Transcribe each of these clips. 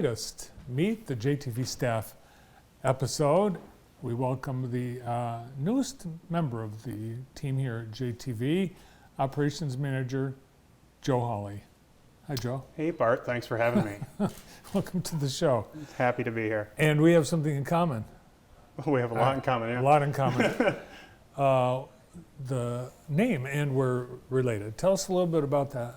latest Meet the JTV Staff episode. We welcome the newest member of the team here at JTV, Operations Manager Joe Hawley. Hi, Joe. Hey, Bart. Thanks for having me. Welcome to the show. Happy to be here. And we have something in common. We have a lot in common, yeah. A lot in common. The name, and we're related. Tell us a little bit about that.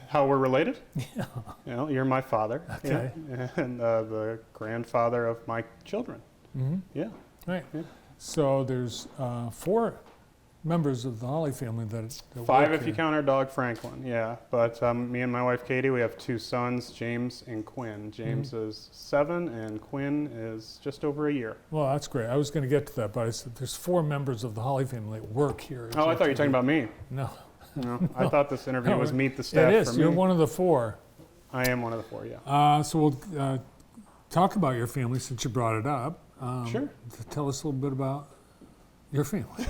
How we're related? Yeah. You know, you're my father. Okay. Yeah, and the grandfather of my children. Mm-hmm. Yeah. Right. Yeah. So there's 4 members of the Hawley family that 5 work if you here. count our dog Franklin, yeah. But me and my wife Katie, we have 2 sons, James and Quinn. James is 7 and Quinn is just over a year. Well, that's great. I was going to get to that, but I said there's 4 members of the Hawley family that work here. Oh, I thought you were talking about me. No. No, I thought this interview No, was Meet the Staff It is. for me. You're one of the 4. I am one of the 4, yeah. So we'll talk about your family since you brought it up. Sure. Tell us a little bit about your family.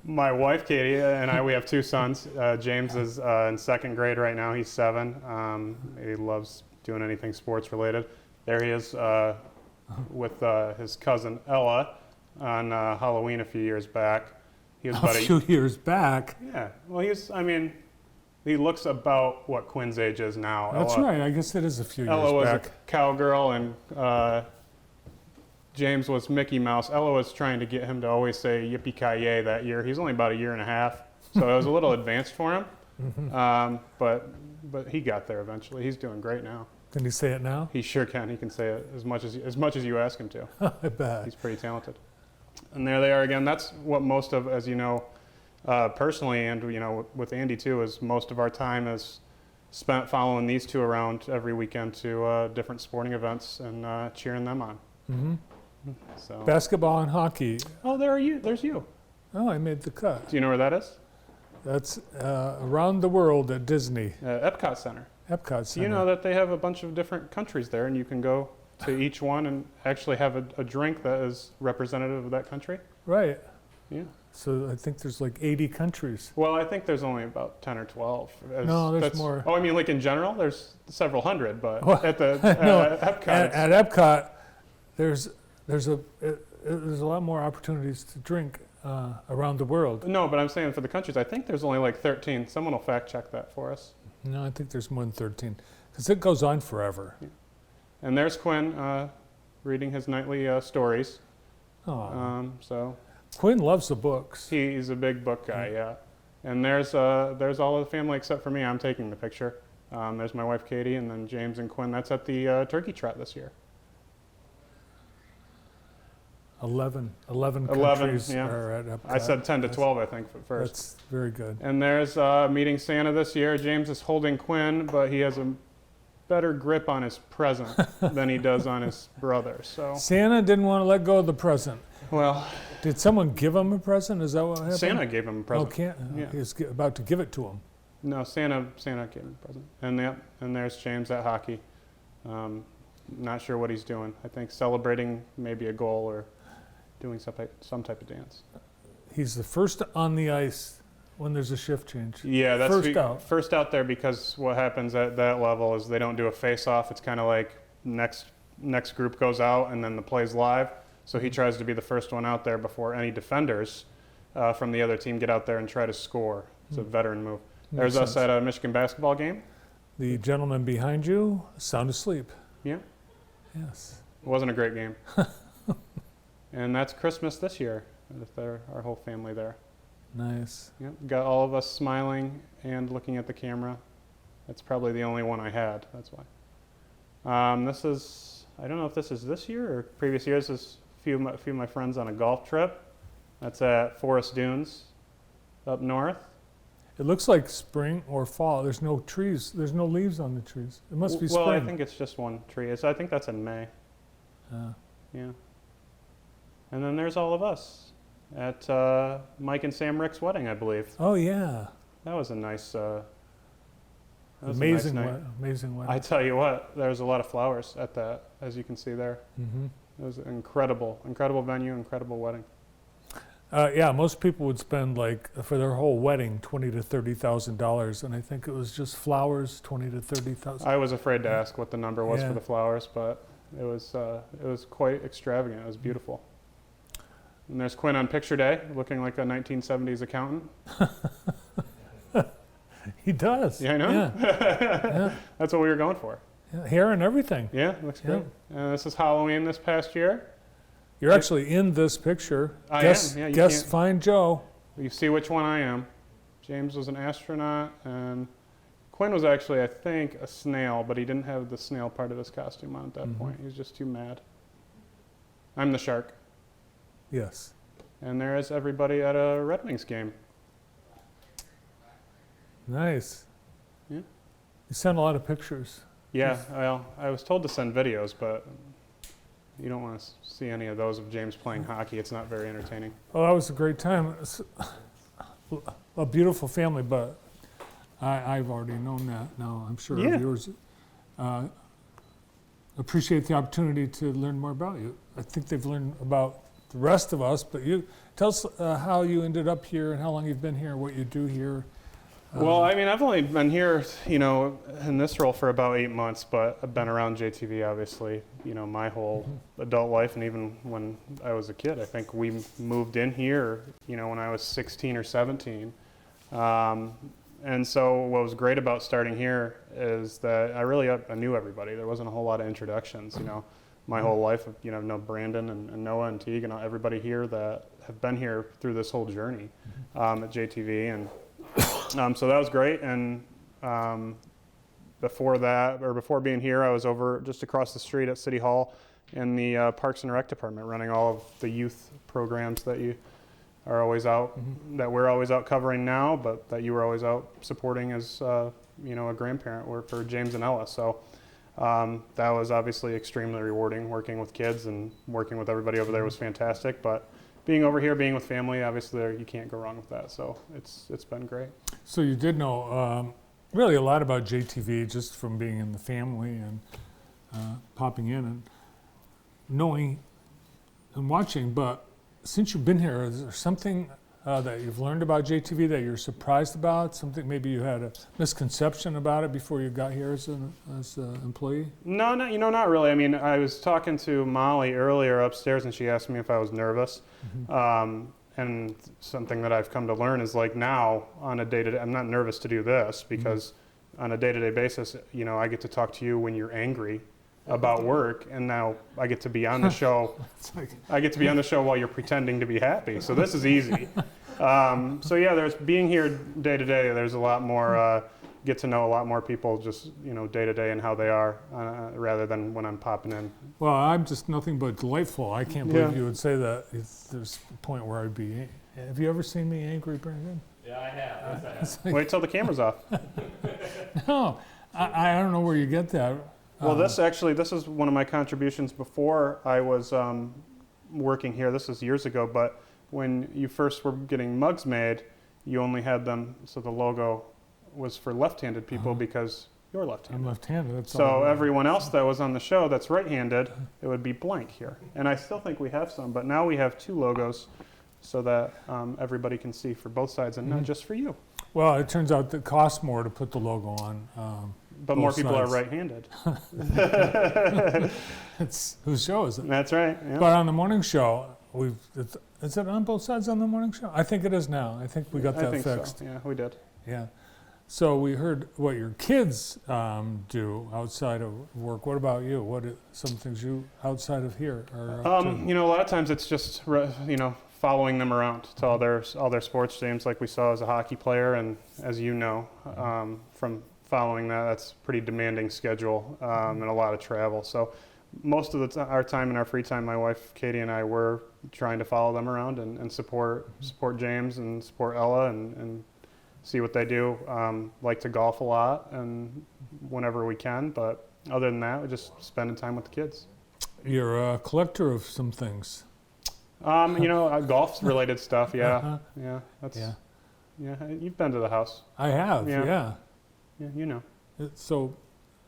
My wife, Katie, and I, we have 2 sons. James is in 2nd grade right now. He's 7. He loves doing anything sports related. There he is with his cousin Ella on Halloween a few years back. He was about A few years back. Yeah. Well, he looks about what Quinn's age is now. That's right. I guess it is a few Ella years was back. a cowgirl, and James was Mickey Mouse. Ella was trying to get him to always say yippee-ki-yay that year. He's only about a year and a half, so it was a little advanced for him. Mm-hmm. But he got there eventually. He's doing great now. Can you say it now? He sure can. He can say it as much as you ask him to. I bet. He's pretty talented. And there they are again. That's what most of, as you know, personally, and you know, with Andy too, is most of our time is spent following these 2 around every weekend to different sporting events and cheering them on. Mm-hmm. So. Basketball and hockey. Oh, there's you. Oh, I made the cut. Do you know where that is? That's around the world at Disney. Epcot Center. Epcot Center. Do you know that they have a bunch of different countries there, and you can go to each one and actually have a drink that is representative of that country? Right. Yeah. So I think there's like 80 countries. Well, I think there's only about 10 or 12. No, there's more. Oh, I mean, like in general, there's several hundred, but Well, at the no, Epcot, at Epcot, there's a lot more opportunities to drink around the world. no, but I'm saying for the countries, I think there's only like 13. Someone will fact check that for us. No, I think there's more than 13 because it goes on forever. Yeah. And there's Quinn reading his nightly stories. Oh, So Quinn loves the books. he's a big book guy, yeah. And there's all of the family except for me. I'm taking the picture. There's my wife Katie, and then James and Quinn. That's at the Turkey Trot this year. 11 countries yeah. are at Epcot. I said 10 to 12, I think, first. That's very good. And there's meeting Santa this year. James is holding Quinn, but he has a better grip on his present than he does on his brother. So, Santa didn't want to let go of the present. well, Did someone give him a present? Is that what happened? Santa gave him a present. Oh, can't. Yeah. He's about to give it to him. No, Santa gave him a present. And there's James at hockey. Not sure what he's doing. I think celebrating maybe a goal or doing some type of dance. He's the first on the ice when there's a shift change. Yeah, that's First out. there, because what happens at that level is they don't do a face-off. It's kind of like next group goes out and then the play's live. So he tries to be the first one out there before any defenders from the other team get out there and try to score. It's a veteran move. There's Makes us sense. at a Michigan basketball game. The gentleman behind you, sound asleep. Yeah, Yes. it wasn't a great game. And that's Christmas this year with our whole family there. Nice. Yep, got all of us smiling and looking at the camera. That's probably the only one I had, that's why. This is, I don't know if this is this year or previous years. This is a few of my friends on a golf trip. That's at Forest Dunes up north. It looks like spring or fall. There's no trees. There's no leaves on the trees. It must be spring. Well, I think it's just one tree. I think that's in May. Yeah. And then there's all of us at Mike and Sam Rick's wedding, I believe. Oh, yeah. That was a nice, Amazing, nice night. amazing wedding. I tell you what, there's a lot of flowers at that, as you can see there. Mm-hmm. It was an incredible venue, incredible wedding. Yeah, most people would spend like for their whole wedding $20,000 to $30,000, and I think it was just flowers, $20,000 to $30,000. I was afraid to ask what the number was Yeah. for the flowers, but it was quite extravagant. It was beautiful. And there's Quinn on picture day, looking like a 1970s accountant. He does. Yeah, I know. Yeah. Yeah. That's what we were going for. Yeah, hair and everything. Yeah, looks Yeah. great. This is Halloween this past year. You're actually in this picture. I guess, am, yeah, you Guess can't- find Joe. You see which one I am. James was an astronaut, and Quinn was actually, I think, a snail, but he didn't have the snail part of his costume on at that point. He was just too mad. I'm the shark. Yes. And there is everybody at a Red Wings game. Nice. Yeah. You sent a lot of pictures. Yeah, well, I was told to send videos, but you don't want to see any of those of James playing hockey. It's not very entertaining. Oh, that was a great time. It's a beautiful family, but I've already known that now. I'm sure Yeah. our viewers appreciate the opportunity to learn more about you. I think they've learned about the rest of us, but you tell us how you ended up here and how long you've been here, what you do here. Well, I mean, I've only been here, in this role for about 8 months, but I've been around JTV, obviously, my whole adult life, and even when I was a kid. I think we moved in here, when I was 16 or 17. And so what was great about starting here is that I knew everybody. There wasn't a whole lot of introductions, my whole life. I've known Brandon and Noah and Teague and everybody here that have been here through this whole journey at JTV. And so that was great. And before being here, I was over just across the street at City Hall in the Parks and Rec department, running all of the youth programs that you are always out, that we're always out covering now, but that you were always out supporting as a grandparent for James and Ella. So that was obviously extremely rewarding. Working with kids and working with everybody over there was fantastic. But being over here, being with family, obviously you can't go wrong with that. So it's been great. So you did know really a lot about JTV just from being in the family and popping in and knowing and watching, but since you've been here, is there something that you've learned about JTV that you're surprised about? Something maybe you had a misconception about it before you got here as an employee? No, not really. I mean, I was talking to Molly earlier upstairs, and she asked me if I was nervous. And something that I've come to learn is like now on a day-to-day, I'm not nervous to do this because on a day-to-day basis, I get to talk to you when you're angry about work, and now I get to be on the show. I get to be on the show while you're pretending to be happy. So this is easy. So yeah, there's being here day to day. There's a lot more. Get to know a lot more people just day to day and how they are, rather than when I'm popping in. Well, I'm just nothing but delightful. I can't believe Yeah. you would say that. There's a point where I'd be. Have you ever seen me angry, Brandon? Yeah, I have. Yes, I have. It's like, Wait till the camera's off. no, I don't know where you get that. Well, this is one of my contributions before I was working here. This was years ago, but when you first were getting mugs made, you only had them, so the logo was for left-handed people because you're left-handed. I'm left-handed. That's So all. everyone else that was on the show that's right-handed, it would be blank here. And I still think we have some, but now we have two logos so that everybody can see for both sides and not just for you. Well, it turns out it costs more to put the logo on. But more Both people sides. are right-handed. It's whose show is it? That's right. Yeah. But on the morning show, is it on both sides on the morning show? I think it is now. I think we got I that think fixed. so. Yeah, we did. Yeah. So we heard what your kids do outside of work. What about you? What are some things you outside of here are up to? A lot of times it's just following them around to all their sports games, like we saw as a hockey player, and as you know, from following that's pretty demanding schedule and a lot of travel. So most of our time and our free time, my wife Katie and I were trying to follow them around and support James and support Ella and see what they do. Like to golf a lot and whenever we can, but other than that, we're just spending time with the kids. You're a collector of some things. Golf related stuff. Yeah, yeah. Yeah. Yeah. You've been to the house. I have. Yeah. Yeah. Yeah, you know. So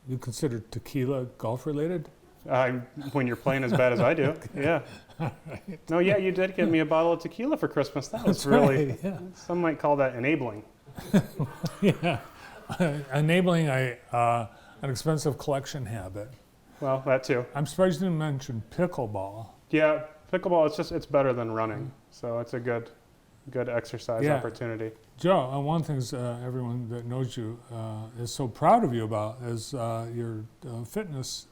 you consider tequila golf related? When you're playing as bad as I do, yeah. No, yeah, you did give me a bottle of tequila for Christmas. That was That's really, right, yeah. some might call that enabling. Yeah, enabling an expensive collection habit. Well, that too. I'm surprised you didn't mention pickleball. Yeah, pickleball, it's better than running. So it's a good exercise Yeah. opportunity. Joe, one of the things everyone that knows you is so proud of you about is your fitness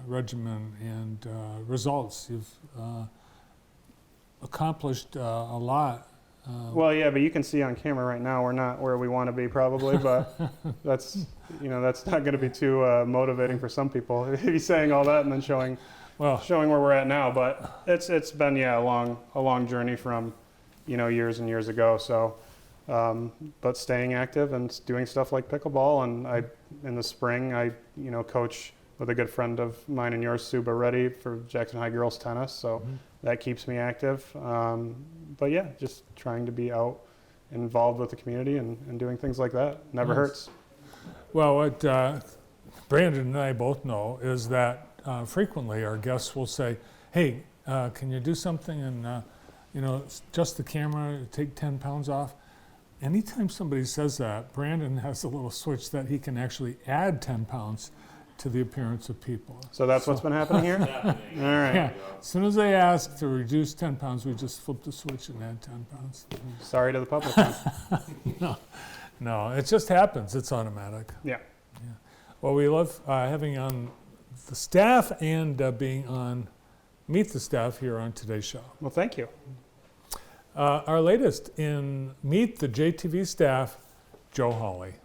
regimen and results. You've accomplished a lot. Well, yeah, but you can see on camera right now we're not where we want to be probably, but that's not going to be too motivating for some people. He's saying all that and then showing where we're at now. But it's been a long journey from years and years ago. So, but staying active and doing stuff like pickleball, and in the spring I coach with a good friend of mine and yours, Sue Reddy, for Jackson High girls tennis. So that keeps me active. But yeah, just trying to be out involved with the community and doing things like that. Never hurts. Well, what Brandon and I both know is that frequently our guests will say, hey, can you do something and just the camera, take 10 pounds off? Anytime somebody says that, Brandon has a little switch that he can actually add 10 pounds to the appearance of people. So that's what's been happening here? All right. Yeah. As soon as they ask to reduce 10 pounds, we just flip the switch and add 10 pounds. Sorry to the public. No, it just happens. It's automatic. Yeah. Well, we love having you on the staff and being on Meet the Staff here on today's show. Well, thank you. Our latest in Meet the JTV Staff, Joe Hawley.